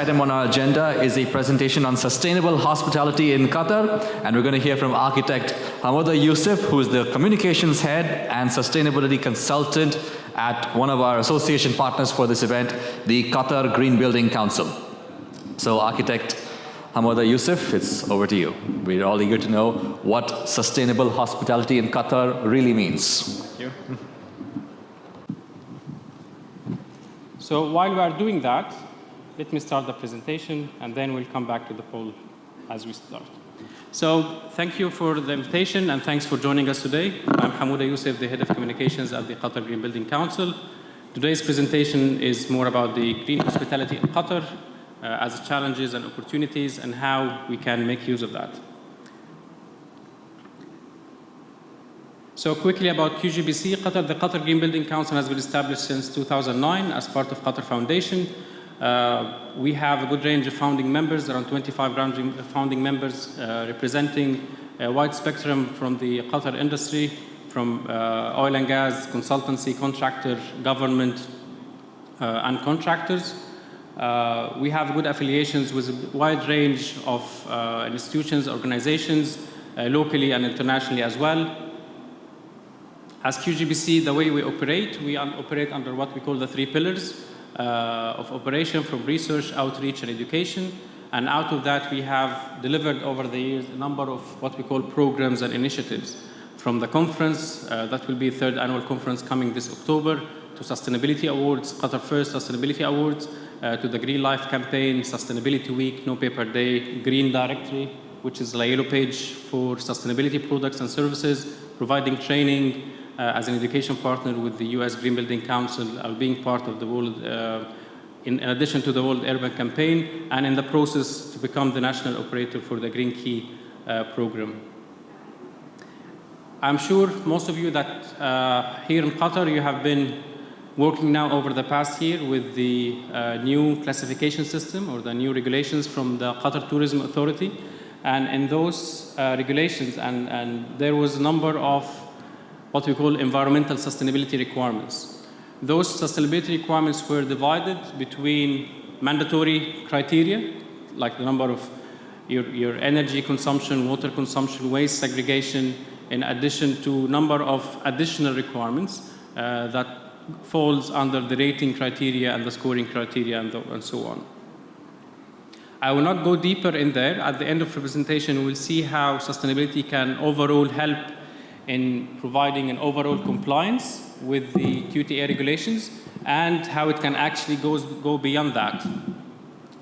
item on our agenda is a presentation on sustainable hospitality in Qatar, and we're going to hear from architect Hamoda Youssef, who is the communications head and sustainability consultant at one of our association partners for this event, the Qatar Green Building Council. So architect Hamoda Youssef, it's over to you. We're all eager to know what sustainable hospitality in Qatar really means. Thank you. So while we are doing that, let me start the presentation, and then we'll come back to the poll as we start. So thank you for the invitation, and thanks for joining us today. I'm Hamoda Youssef, the Head of Communications at the Qatar Green Building Council. Today's presentation is more about the green hospitality in Qatar, as challenges and opportunities, and how we can make use of that. So quickly about QGBC, the Qatar Green Building Council has been established since 2009 as part of Qatar Foundation. We have a good range of founding members, around 25 founding members, representing a wide spectrum from the Qatar industry, from oil and gas, consultancy, contractor, government, and contractors. We have good affiliations with a wide range of institutions, organizations, locally and internationally as well. As QGBC, the way we operate under what we call the 3 pillars of operation, from research, outreach, and education. And out of that, we have delivered over the years a number of what we call programs and initiatives. From the conference, that will be the 3rd annual conference coming this October, to Sustainability Awards, Qatar First Sustainability Awards, to the Green Life Campaign, Sustainability Week, No Paper Day, Green Directory, which is a yellow page for sustainability products and services, providing training, as an education partner with the US Green Building Council, being part of the World, in addition to the World Urban Campaign, and in the process to become the national operator for the Green Key program. I'm sure most of you that here in Qatar, you have been working now over the past year with the new classification system or the new regulations from the Qatar Tourism Authority. And in those regulations, and there was a number of what we call environmental sustainability requirements. Those sustainability requirements were divided between mandatory criteria, like the number of your energy consumption, water consumption, waste segregation, in addition to number of additional requirements that falls under the rating criteria and the scoring criteria and so on. I will not go deeper in there. At the end of the presentation, we will see how sustainability can overall help in providing an overall compliance with the QTA regulations, and how it can actually go beyond that.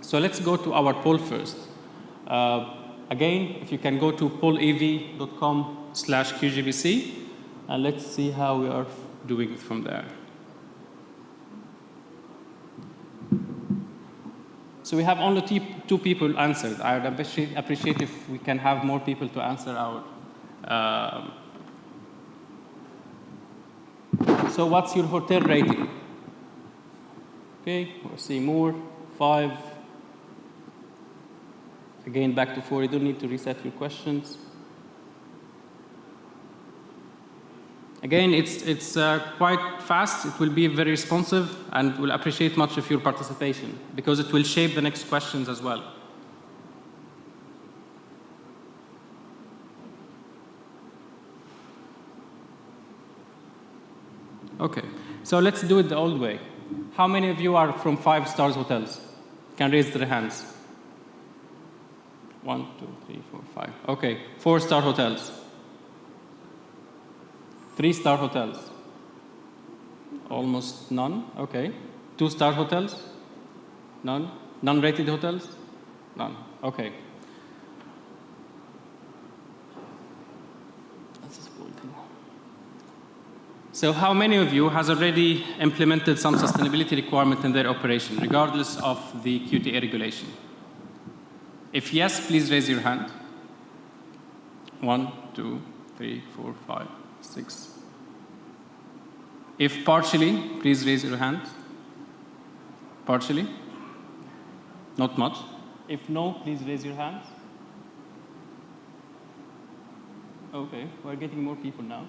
So let's go to our poll first. Again, if you can go to pollev.com/QGBC, and let's see how we are doing from there. So we have only 2 people answered. I would appreciate if we can have more people to answer our. So what's your hotel rating? Okay, we'll see more. 5. Again, back to 4. You don't need to reset your questions. Again, it's quite fast. It will be very responsive, and we'll appreciate much of your participation, because it will shape the next questions as well. Okay, so let's do it the old way. How many of you are from 5-star hotels? Can raise their hands. 1, 2, 3, 4, 5. Okay, 4-star hotels. 3-star hotels. Almost none. Okay. 2-star hotels? None. Non-rated hotels? None. Okay. So how many of you has already implemented some sustainability requirement in their operation, regardless of the QTA regulation? If yes, please raise your hand. 1, 2, 3, 4, 5, 6. If partially, please raise your hand. Partially? Not much. If no, please raise your hands. Okay, we're getting more people now.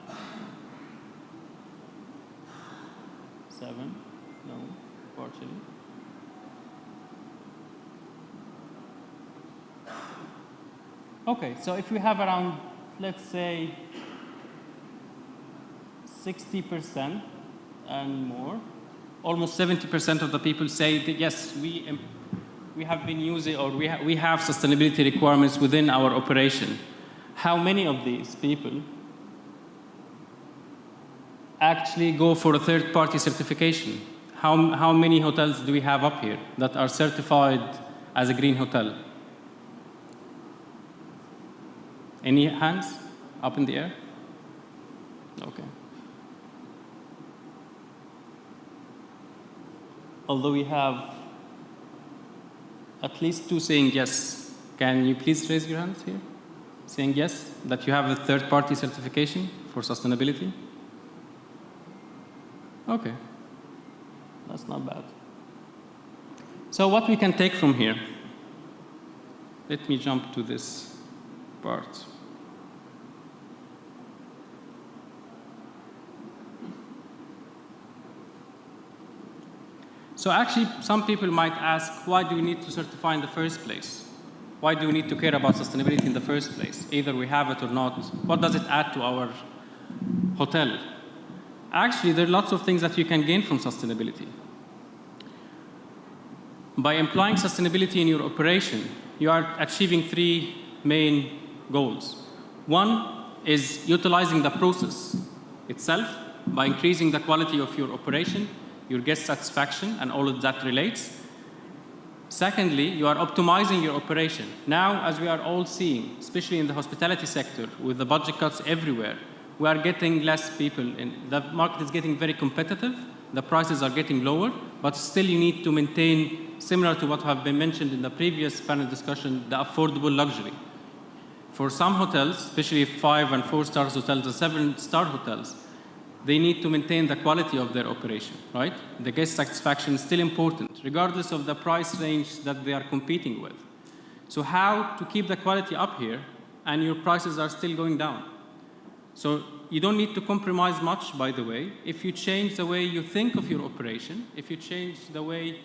7, no, partially. Okay, so if we have around, let's say, 60% and more, almost 70% of the people say that yes, we have been using, or we have sustainability requirements within our operation. How many of these people actually go for a third-party certification? How many hotels do we have up here that are certified as a green hotel? Any hands up in the air? Okay. Although we have at least two saying yes. Can you please raise your hands here? Saying yes, that you have a third-party certification for sustainability? Okay. That's not bad. So what we can take from here, let me jump to this part. So actually, some people might ask, why do we need to certify in the first place? Why do we need to care about sustainability in the first place? Either we have it or not. What does it add to our hotel? Actually, there are lots of things that you can gain from sustainability. By employing sustainability in your operation, you are achieving three main goals. One is utilizing the process itself by increasing the quality of your operation, your guest satisfaction, and all of that relates. Secondly, you are optimizing your operation. Now, as we are all seeing, especially in the hospitality sector, with the budget cuts everywhere, we are getting less people in. The market is getting very competitive, the prices are getting lower, but still you need to maintain, similar to what have been mentioned in the previous panel discussion, the affordable luxury. For some hotels, especially 5- and 4-star hotels or 7-star hotels, they need to maintain the quality of their operation, right? The guest satisfaction is still important, regardless of the price range that they are competing with. So how to keep the quality up here and your prices are still going down? So you don't need to compromise much, by the way. If you change the way you think of your operation, if you change the way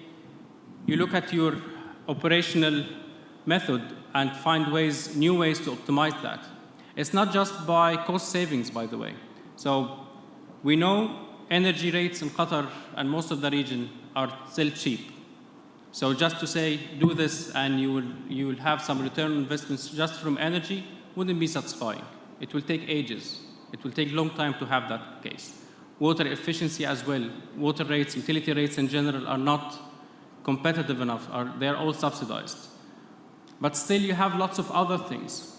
you look at your operational method and find new ways to optimize that. It's not just by cost savings, by the way. So we know energy rates in Qatar and most of the region are still cheap. So just to say, do this and you will have some return on investments just from energy wouldn't be satisfying. It will take ages. It will take a long time to have that case. Water efficiency as well. Water rates, utility rates in general are not competitive enough. They're all subsidized. But still you have lots of other things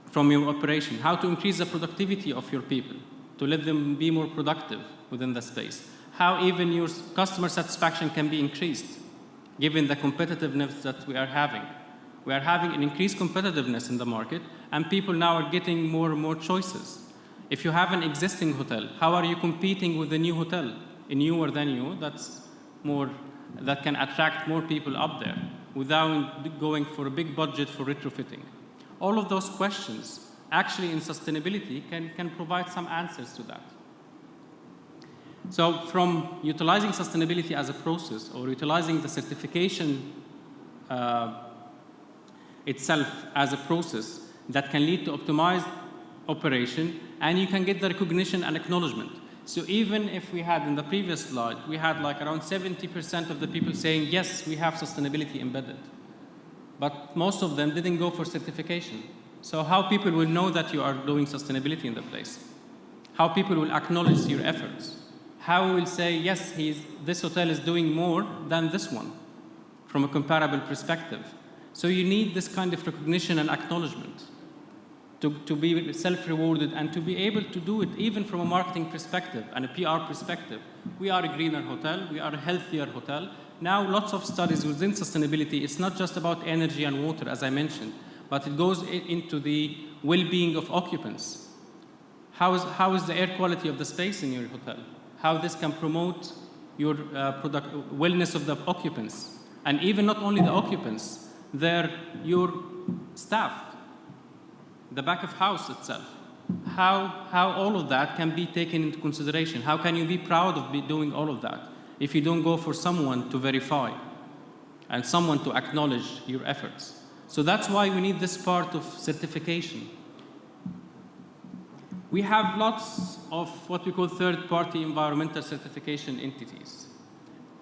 from your operation. How to increase the productivity of your people, to let them be more productive within the space. How even your customer satisfaction can be increased, given the competitiveness that we are having. We are having an increased competitiveness in the market, and people now are getting more and more choices. If you have an existing hotel, how are you competing with a new hotel? A newer than you, that can attract more people up there without going for a big budget for retrofitting. All of those questions actually in sustainability can provide some answers to that. So from utilizing sustainability as a process or utilizing the certification itself as a process that can lead to optimized operation, and you can get the recognition and acknowledgement. So even if we had in the previous slide, we had like around 70% of the people saying, yes, we have sustainability embedded. But most of them didn't go for certification. So how people will know that you are doing sustainability in the place? How people will acknowledge your efforts? How will say, yes, this hotel is doing more than this one from a comparable perspective. So you need this kind of recognition and acknowledgement to be self-rewarded and to be able to do it even from a marketing perspective and a PR perspective. We are a greener hotel, we are a healthier hotel. Now lots of studies within sustainability, it's not just about energy and water, as I mentioned, but it goes into the well-being of occupants. How is the air quality of the space in your hotel? How this can promote your wellness of the occupants. And even not only the occupants, your staff, the back of house itself. How all of that can be taken into consideration. How can you be proud of doing all of that if you don't go for someone to verify and someone to acknowledge your efforts? So that's why we need this part of certification. We have lots of what we call third-party environmental certification entities.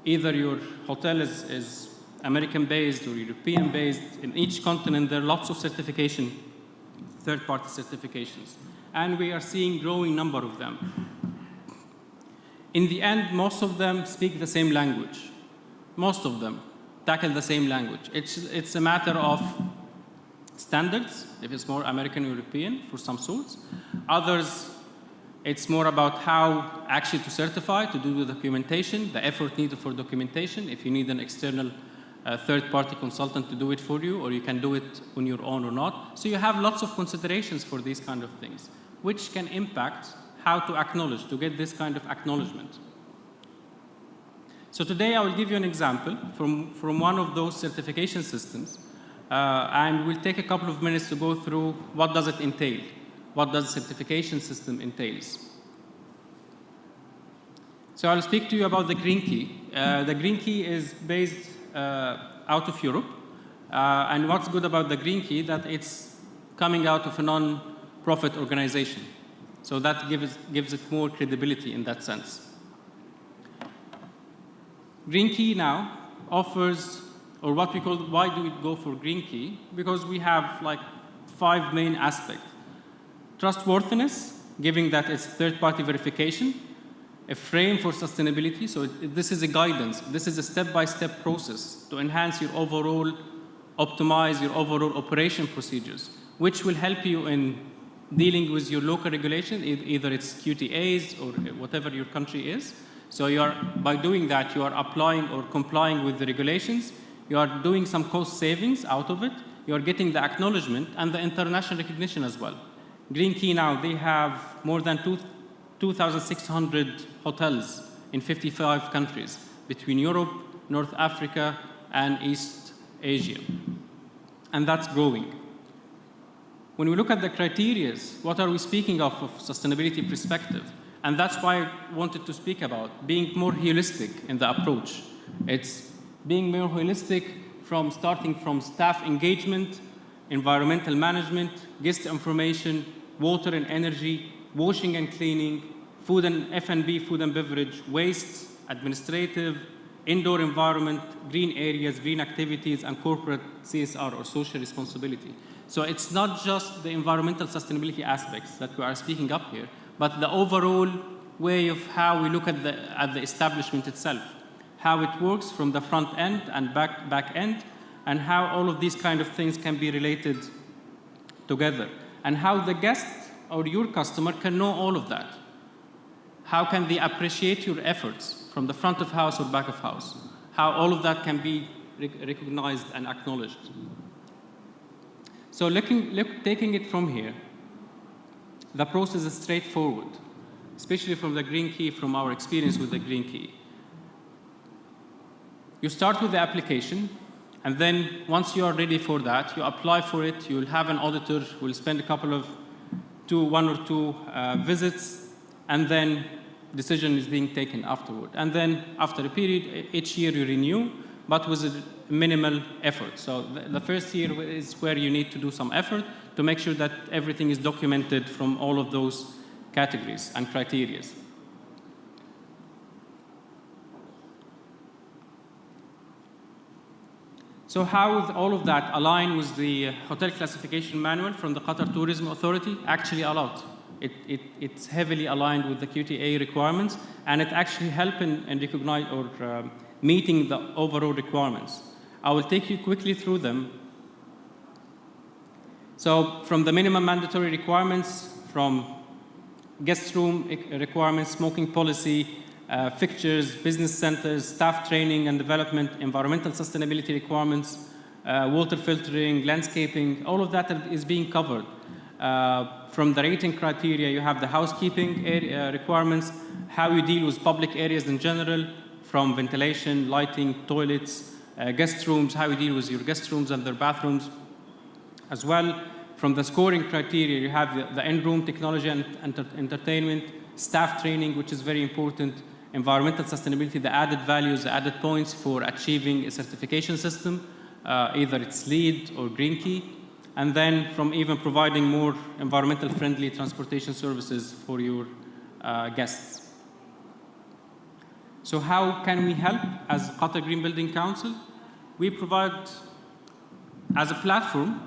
Either your hotel is American-based or European-based. In each continent, there are lots of certification, third-party certifications. And we are seeing a growing number of them. In the end, most of them speak the same language. Most of them tackle the same language. It's a matter of standards, if it's more American or European for some sorts. Others, it's more about how actually to certify, to do the documentation, the effort needed for documentation, if you need an external third-party consultant to do it for you, or you can do it on your own or not. So you have lots of considerations for these kind of things, which can impact how to acknowledge, to get this kind of acknowledgement. So today I will give you an example from one of those certification systems, and we'll take a couple of minutes to go through what does it entail, what does the certification system entails. So I'll speak to you about the Green Key. The Green Key is based out of Europe, and what's good about the Green Key that it's coming out of a non-profit organization. So that gives it more credibility in that sense. Green Key now offers, or what we call, why do we go for Green Key? Because we have like 5 main aspects. Trustworthiness, giving that it's third-party verification, a frame for sustainability, so this is a guidance, this is a step-by-step process to enhance your overall, optimize your overall operation procedures, which will help you in dealing with your local regulation, either it's QTAs or whatever your country is. So by doing that, you are applying or complying with the regulations, you are doing some cost savings out of it, you are getting the acknowledgement and the international recognition as well. Green Key now, they have more than 2,600 hotels in 55 countries between Europe, North Africa, and East Asia. And that's growing. When we look at the criteria, what are we speaking of sustainability perspective? And that's why I wanted to speak about being more holistic in the approach. It's being more holistic from starting from staff engagement, environmental management, guest information, water and energy, washing and cleaning, food and F&B, food and beverage, waste, administrative, indoor environment, green areas, green activities, and corporate CSR or social responsibility. So it's not just the environmental sustainability aspects that we are speaking up here, but the overall way of how we look at the establishment itself, how it works from the front end and back end, and how all of these kind of things can be related together, and how the guest or your customer can know all of that. How can they appreciate your efforts from the front of house or back of house? How all of that can be recognized and acknowledged. So taking it from here, the process is straightforward, especially from the Green Key, from our experience with the Green Key. You start with the application, and then once you are ready for that, you apply for it, you will have an auditor who will spend a couple of one or two visits, and then decision is being taken afterward. And then after a period, each year you renew, but with a minimal effort. So the first year is where you need to do some effort to make sure that everything is documented from all of those categories and criteria. So how would all of that align with the hotel classification manual from the Qatar Tourism Authority? Actually a lot. It's heavily aligned with the QTA requirements, and it actually helps in recognize or meeting the overall requirements. I will take you quickly through them. So from the minimum mandatory requirements, from guest room requirements, smoking policy, fixtures, business centers, staff training and development, environmental sustainability requirements, water filtering, landscaping, all of that is being covered. From the rating criteria, you have the housekeeping requirements, how you deal with public areas in general, from ventilation, lighting, toilets, guest rooms, how you deal with your guest rooms and their bathrooms. As well, from the scoring criteria, you have the in-room technology and entertainment, staff training, which is very important, environmental sustainability, the added values, the added points for achieving a certification system, either it's LEED or Green Key, and then from even providing more environmental friendly transportation services for your guests. So how can we help as Qatar Green Building Council? We provide, as a platform,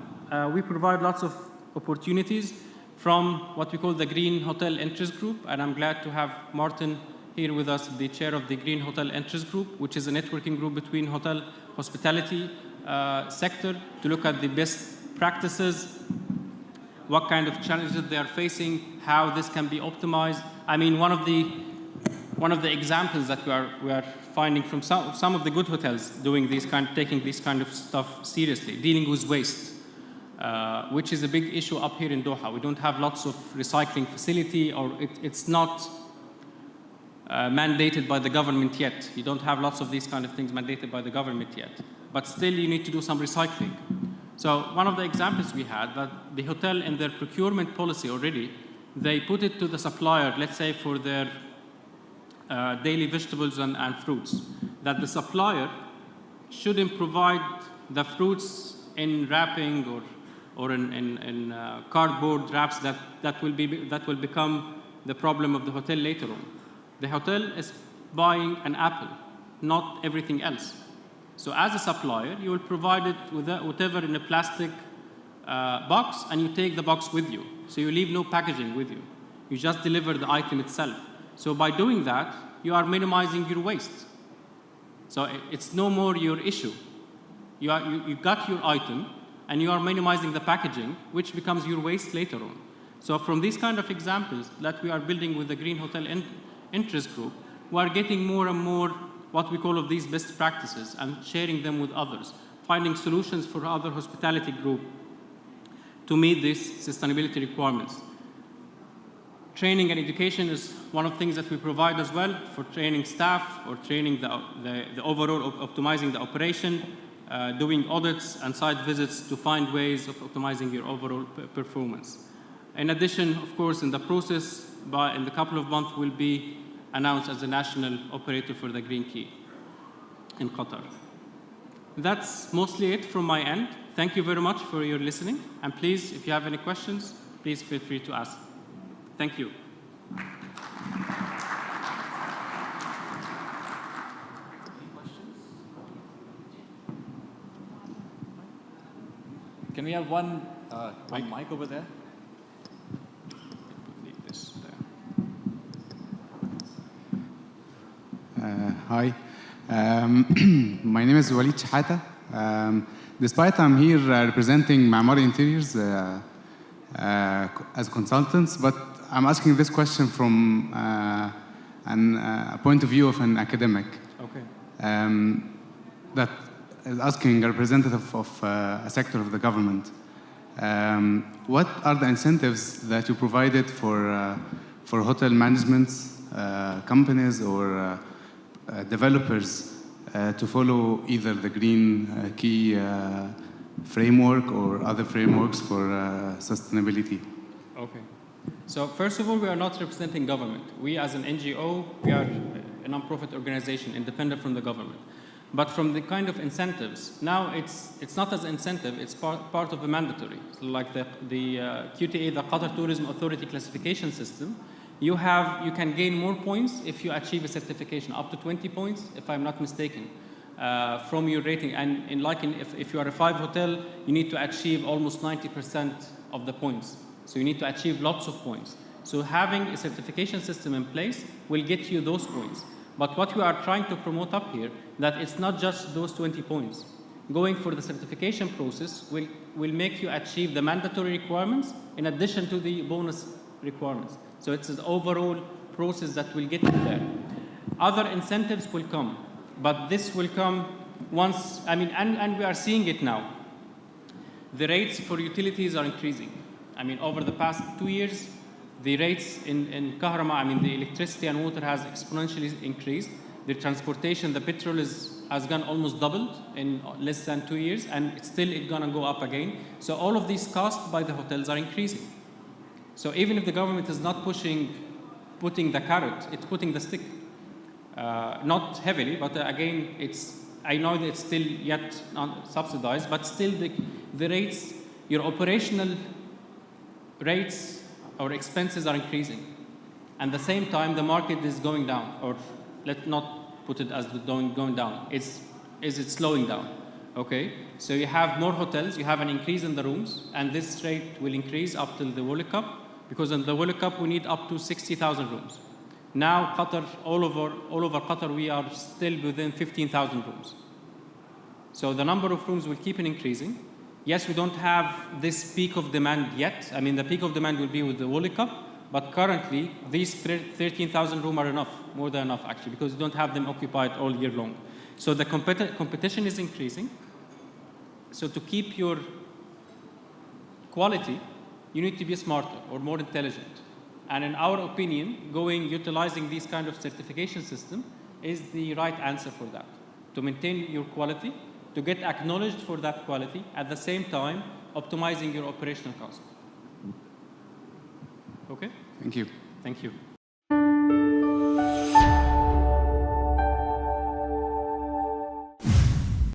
we provide lots of opportunities from what we call the Green Hotel Interest Group, and I'm glad to have Martin here with us, the chair of the Green Hotel Interest Group, which is a networking group between hotel hospitality sector to look at the best practices, what kind of challenges they are facing, how this can be optimized. I mean, one of the examples that we are finding from some of the good hotels taking this kind of stuff seriously, dealing with waste, which is a big issue up here in Doha. We don't have lots of recycling facility, or it's not mandated by the government yet. You don't have lots of these kind of things mandated by the government yet. But still, you need to do some recycling. So one of the examples we had, that the hotel in their procurement policy already, they put it to the supplier, let's say for their daily vegetables and fruits, that the supplier shouldn't provide the fruits in wrapping or in cardboard wraps that will become the problem of the hotel later on. The hotel is buying an apple, not everything else. So as a supplier, you will provide it with whatever in a plastic box, and you take the box with you. So you leave no packaging with you. You just deliver the item itself. So by doing that, you are minimizing your waste. So it's no more your issue. You got your item, and you are minimizing the packaging, which becomes your waste later on. So from these kind of examples that we are building with the Green Hotel Interest Group, we are getting more and more what we call of these best practices and sharing them with others, finding solutions for other hospitality group to meet these sustainability requirements. Training and education is one of the things that we provide as well for training staff or training the overall optimizing the operation, doing audits and site visits to find ways of optimizing your overall performance. In addition, of course, in the process, in the couple of months, we'll be announced as the national operator for the Green Key in Qatar. That's mostly it from my end. Thank you very much for your listening. And please, if you have any questions, please feel free to ask. Thank you. Can we have one mic over there? Leave this there. Hi, my name is Walid Shahata. Despite I'm here representing Ma'amari Interiors as consultants, but I'm asking this question from a point of view of an academic. Okay. That is asking a representative of a sector of the government. What are the incentives that you provided for hotel management companies or developers to follow either the Green Key framework or other frameworks for sustainability? Okay. So first of all, we are not representing government. We as an NGO, we are a non-profit organization independent from the government. But from the kind of incentives, now it's not as an incentive, it's part of a mandatory. So like the QTA, the Qatar Tourism Authority classification system, you can gain more points if you achieve a certification, up to 20 points, if I'm not mistaken, from your rating. And if you are a 5 hotel, you need to achieve almost 90% of the points. So you need to achieve lots of points. So having a certification system in place will get you those points. But what we are trying to promote up here, that it's not just those 20 points. Going for the certification process will make you achieve the mandatory requirements in addition to the bonus requirements. So it's an overall process that will get you there. Other incentives will come, but this will come once, and we are seeing it now. The rates for utilities are increasing. Over the past 2 years, the rates in Kahrama, the electricity and water has exponentially increased. The transportation, the petrol has gone almost doubled in less than 2 years, and it's gonna go up again. So all of these costs by the hotels are increasing. So even if the government is not putting the carrot, it's putting the stick. Not heavily, but again, I know that it's still yet subsidized, but still the rates, your operational rates or expenses are increasing. And at the same time, the market is going down, or let's not put it as going down. Is it slowing down? Okay, so you have more hotels, you have an increase in the rooms, and this rate will increase up till the World Cup, because in the World Cup we need up to 60,000 rooms. Now Qatar, all over Qatar, we are still within 15,000 rooms. So the number of rooms will keep on increasing. Yes, we don't have this peak of demand yet. I mean, the peak of demand will be with the World Cup, but currently these 13,000 rooms are enough, more than enough actually, because you don't have them occupied all year long. So the competition is increasing. So to keep your quality, you need to be smarter or more intelligent. And in our opinion, utilizing these kind of certification system is the right answer for that. To maintain your quality, to get acknowledged for that quality, at the same time, optimizing your operational cost. Okay? Thank you. Thank you.